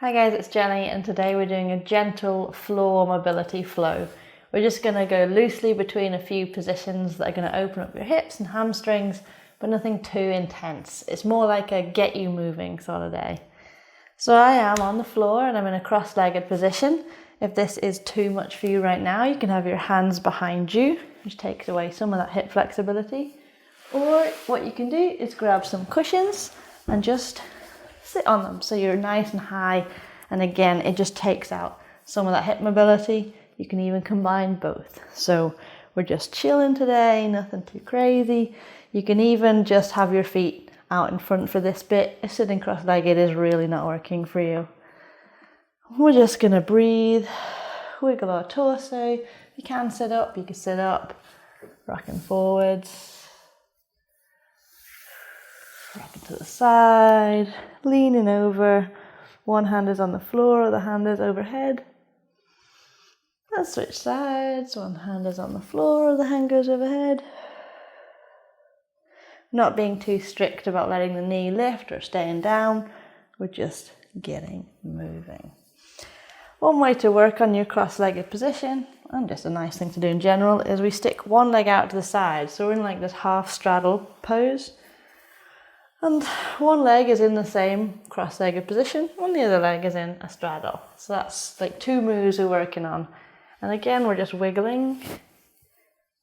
Hi guys, it's Jenny and today we're doing a gentle floor mobility flow. We're just going to go loosely between a few positions that are going to open up your hips and hamstrings, but nothing too intense. It's more like a get you moving sort of day. So I am on the floor and I'm in a cross-legged position. If this is too much for you right now, you can have your hands behind you, which takes away some of that hip flexibility. Or what you can do is grab some cushions and just sit on them so you're nice and high, and again it just takes out some of that hip mobility. You can even combine both. So we're just chilling today, nothing too crazy. You can even just have your feet out in front for this bit if sitting cross-legged is really not working for you. We're just gonna breathe, wiggle our torso. If you can sit up, you can sit up, rocking forwards, rocking to the side, leaning over. One hand is on the floor, other hand is overhead. And switch sides. One hand is on the floor, other hand goes overhead. Not being too strict about letting the knee lift or staying down. We're just getting moving. One way to work on your cross-legged position, and just a nice thing to do in general, is we stick one leg out to the side. So we're in like this half straddle pose. And one leg is in the same cross-legged position, and the other leg is in a straddle. So that's like two moves we're working on. And again, we're just wiggling.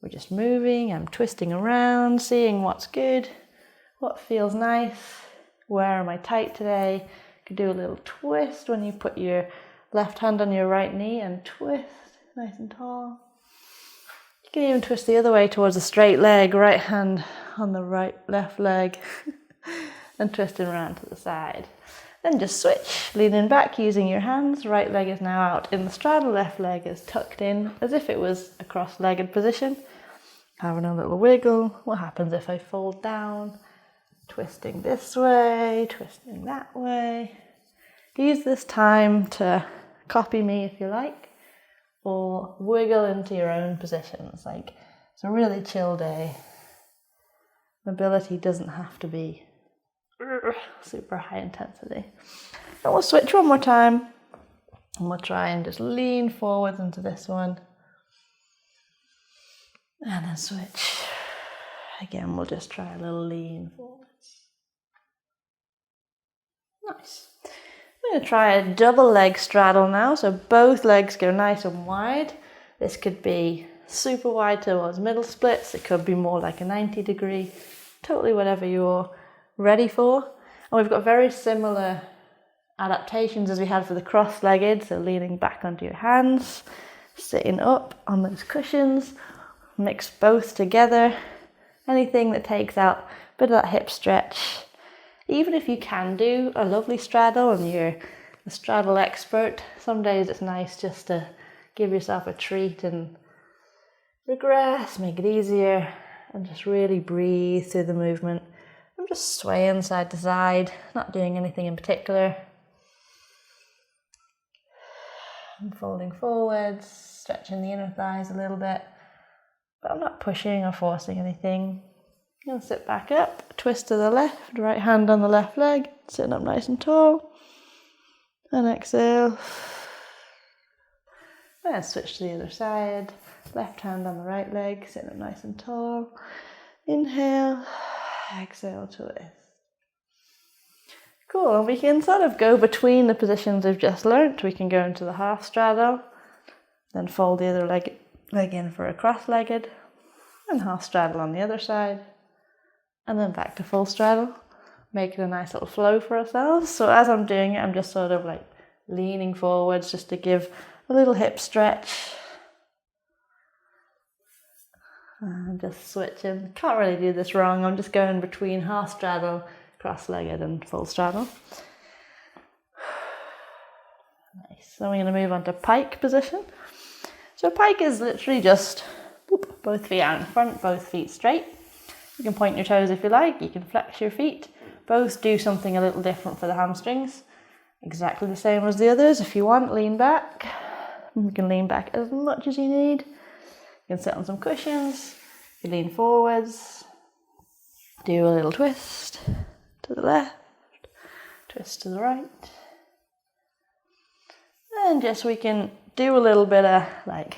We're just moving. I'm twisting around, seeing what's good, what feels nice, where am I tight today. You could do a little twist when you put your left hand on your right knee and twist nice and tall. You can even twist the other way towards a straight leg, right hand on the left leg. And twisting around to the side. Then just switch, leaning back using your hands. Right leg is now out in the straddle, left leg is tucked in as if it was a cross-legged position. Having a little wiggle. What happens if I fold down? Twisting this way, twisting that way. Use this time to copy me if you like, or wiggle into your own positions. Like, it's a really chill day. Mobility doesn't have to be super high intensity. And we'll switch one more time and we'll try and just lean forwards into this one and then switch again. We'll just try a little lean forwards. Nice. I'm going to try a double leg straddle now, so both legs go nice and wide. This could be super wide towards middle splits, it could be more like a 90-degree, totally whatever you're ready for. And we've got very similar adaptations as we had for the cross-legged, so leaning back onto your hands, sitting up on those cushions, mix both together. Anything that takes out a bit of that hip stretch. Even if you can do a lovely straddle and you're a straddle expert, some days it's nice just to give yourself a treat and regress, make it easier, and just really breathe through the movement. I'm just swaying side to side, not doing anything in particular. I'm folding forwards, stretching the inner thighs a little bit, but I'm not pushing or forcing anything. I'm going to sit back up, twist to the left, right hand on the left leg, sitting up nice and tall, and exhale. And switch to the other side, left hand on the right leg, sitting up nice and tall. Inhale. Exhale, twist. Cool, and we can sort of go between the positions we've just learnt. We can go into the half straddle, then fold the other leg in for a cross-legged, and half straddle on the other side, and then back to full straddle, making a nice little flow for ourselves. So as I'm doing it, I'm just sort of like leaning forwards just to give a little hip stretch. And just switching. Can't really do this wrong. I'm just going between half straddle, cross-legged and full straddle. Nice. Then we're going to move on to pike position. So pike is literally just both feet out in front, both feet straight. You can point your toes if you like. You can flex your feet. Both do something a little different for the hamstrings. Exactly the same as the others. If you want, lean back. You can lean back as much as you need. You can sit on some cushions, you lean forwards, do a little twist to the left, twist to the right, And just we can do a little bit of like,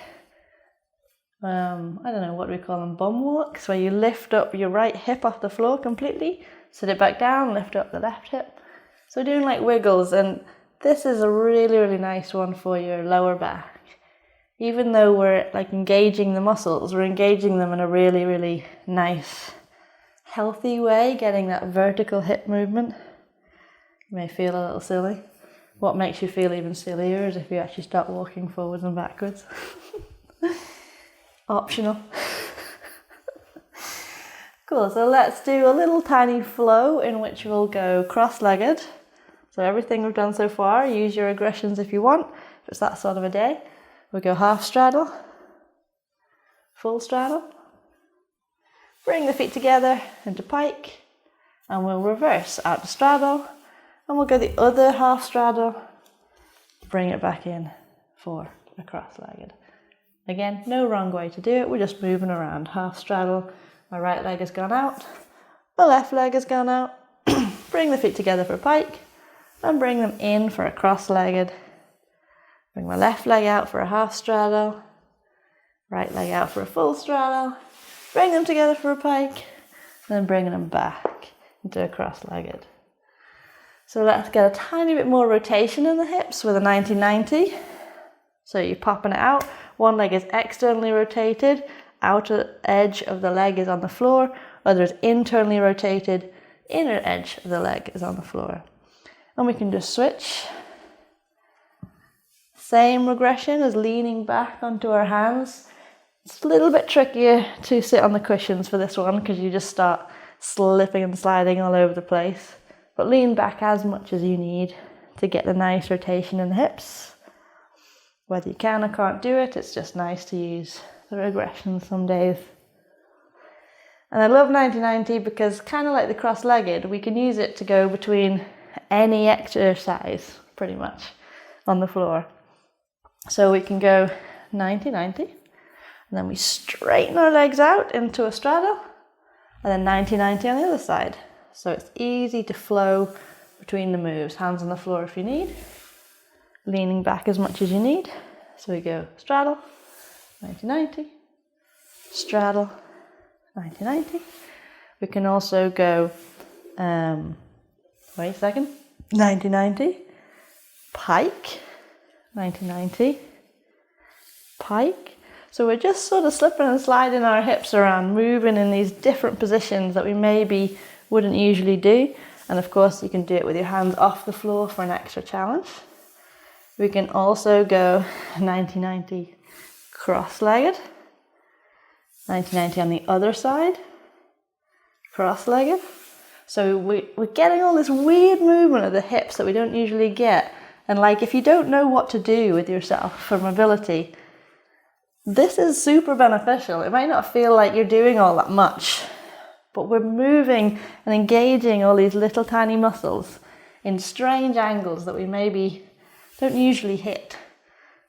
I don't know, what do we call them, bum walks, where you lift up your right hip off the floor completely, sit it back down, lift up the left hip. So we're doing like wiggles, and this is a really, really nice one for your lower back. Even though we're like engaging the muscles, we're engaging them in a really, really nice, healthy way, getting that vertical hip movement. You may feel a little silly. What makes you feel even sillier is if you actually start walking forwards and backwards. Optional. Cool, so let's do a little tiny flow in which we'll go cross-legged. So everything we've done so far, use your aggressions if you want, if it's that sort of a day. We'll go half straddle, full straddle, bring the feet together into pike, and we'll reverse out to straddle, and we'll go the other half straddle, bring it back in for a cross-legged. Again, no wrong way to do it, we're just moving around. Half straddle, my right leg has gone out, my left leg has gone out, bring the feet together for a pike, and bring them in for a cross-legged. Bring my left leg out for a half straddle, right leg out for a full straddle, bring them together for a pike, and then bring them back into a cross-legged. So let's get a tiny bit more rotation in the hips with a 90-90. So you're popping it out. One leg is externally rotated, outer edge of the leg is on the floor, other is internally rotated, inner edge of the leg is on the floor. And we can just switch. Same regression as leaning back onto our hands. It's a little bit trickier to sit on the cushions for this one because you just start slipping and sliding all over the place. But lean back as much as you need to get the nice rotation in the hips. Whether you can or can't do it, it's just nice to use the regression some days. And I love 90-90 because kind of like the cross-legged, we can use it to go between any exercise pretty much on the floor. So we can go 90-90, and then we straighten our legs out into a straddle, and then 90-90 on the other side. So it's easy to flow between the moves. Hands on the floor if you need. Leaning back as much as you need. So we go straddle, 90-90, straddle, 90-90. We can also go, 90-90, pike, 90-90, pike. So we're just sort of slipping and sliding our hips around, moving in these different positions that we maybe wouldn't usually do. And of course you can do it with your hands off the floor for an extra challenge. We can also go 90-90 cross-legged, 90-90 on the other side, cross-legged. So we're getting all this weird movement of the hips that we don't usually get. And like if you don't know what to do with yourself for mobility, this is super beneficial. It might not feel like you're doing all that much, but we're moving and engaging all these little tiny muscles in strange angles that we maybe don't usually hit.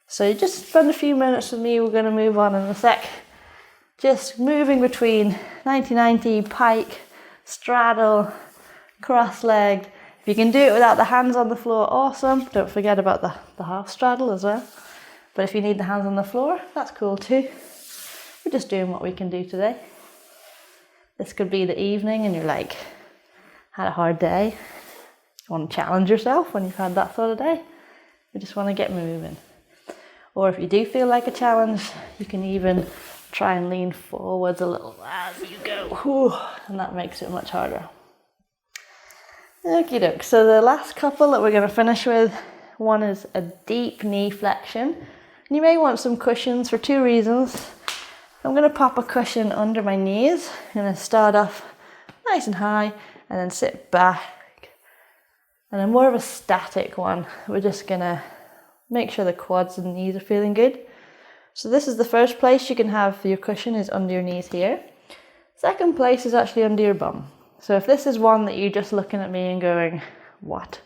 So just spend a few minutes with me, we're going to move on in a sec. Just moving between 90-90, pike, straddle, cross-legged. If you can do it without the hands on the floor, awesome. Don't forget about the half straddle as well. But if you need the hands on the floor, that's cool too. We're just doing what we can do today. This could be the evening and you're like, had a hard day. You want to challenge yourself when you've had that sort of day. You just want to get moving. Or if you do feel like a challenge, you can even try and lean forwards a little as you go. And that makes it much harder. Okie doke. So the last couple that we're going to finish with, one is a deep knee flexion. And you may want some cushions for two reasons. I'm going to pop a cushion under my knees. I'm going to start off nice and high and then sit back. And then more of a static one. We're just going to make sure the quads and knees are feeling good. So this is the first place you can have your cushion is under your knees here. Second place is actually under your bum. So if this is one that you're just looking at me and going, what?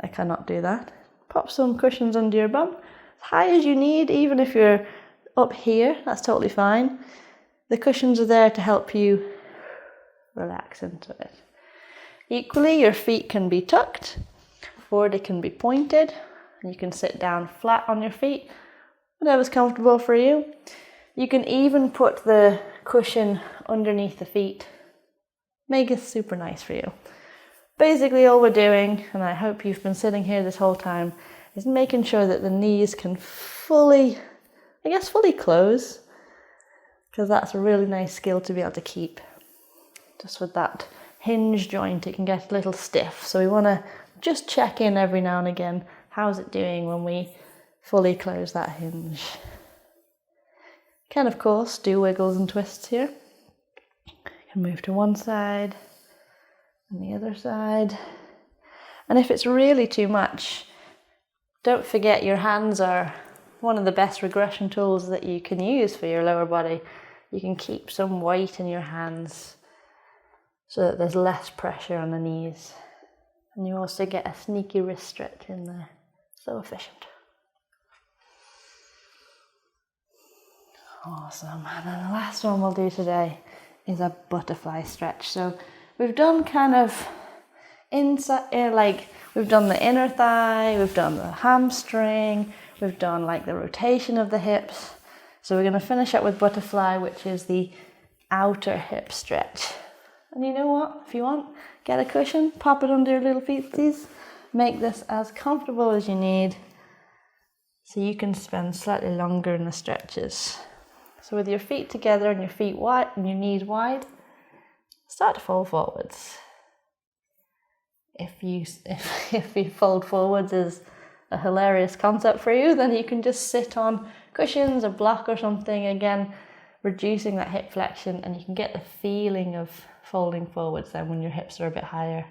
I cannot do that. Pop some cushions under your bum. As high as you need, even if you're up here, that's totally fine. The cushions are there to help you relax into it. Equally, your feet can be tucked or they can be pointed. You can sit down flat on your feet, whatever's comfortable for you. You can even put the cushion underneath the feet. Make it super nice for you. Basically all we're doing, and I hope you've been sitting here this whole time, is making sure that the knees can fully close, because that's a really nice skill to be able to keep. Just with that hinge joint, it can get a little stiff. So we want to just check in every now and again. How's it doing when we fully close that hinge? Can, of course, do wiggles and twists here. You can move to one side and the other side. And if it's really too much, don't forget your hands are one of the best regression tools that you can use for your lower body. You can keep some weight in your hands so that there's less pressure on the knees. And you also get a sneaky wrist stretch in there. So efficient. Awesome. And then the last one we'll do today is a butterfly stretch. So we've done kind of inside, we've done the inner thigh, we've done the hamstring, we've done like the rotation of the hips. So we're going to finish up with butterfly, which is the outer hip stretch. And you know what? If you want, get a cushion, pop it under your little feetsies. Make this as comfortable as you need so you can spend slightly longer in the stretches. So with your feet together and your feet wide and your knees wide, start to fold forwards. If you fold forwards is a hilarious concept for you, then you can just sit on cushions, a block or something, again, reducing that hip flexion, and you can get the feeling of folding forwards then when your hips are a bit higher.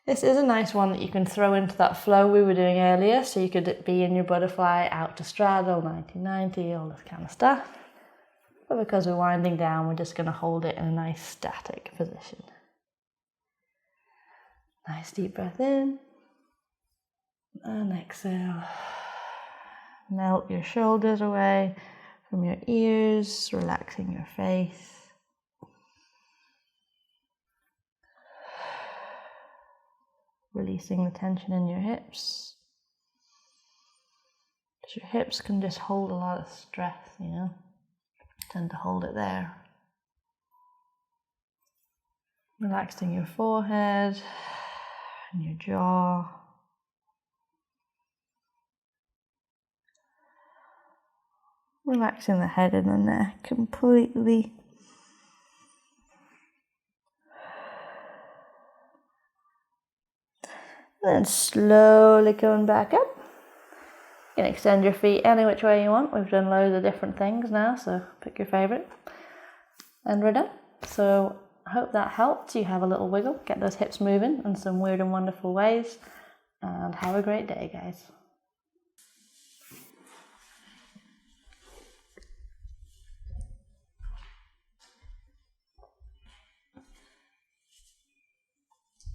This is a nice one that you can throw into that flow we were doing earlier, so you could be in your butterfly out to straddle, 90-90, all this kind of stuff. But because we're winding down, we're just going to hold it in a nice static position. Nice deep breath in and exhale. Melt your shoulders away from your ears, relaxing your face. Releasing the tension in your hips. Because your hips can just hold a lot of stress, you know. Tend to hold it there. Relaxing your forehead and your jaw. Relaxing the head and the neck completely. And then slowly coming back up. You can extend your feet any which way you want. We've done loads of different things now, so pick your favourite. And we're done. So I hope that helped. You have a little wiggle, get those hips moving in some weird and wonderful ways. And have a great day, guys.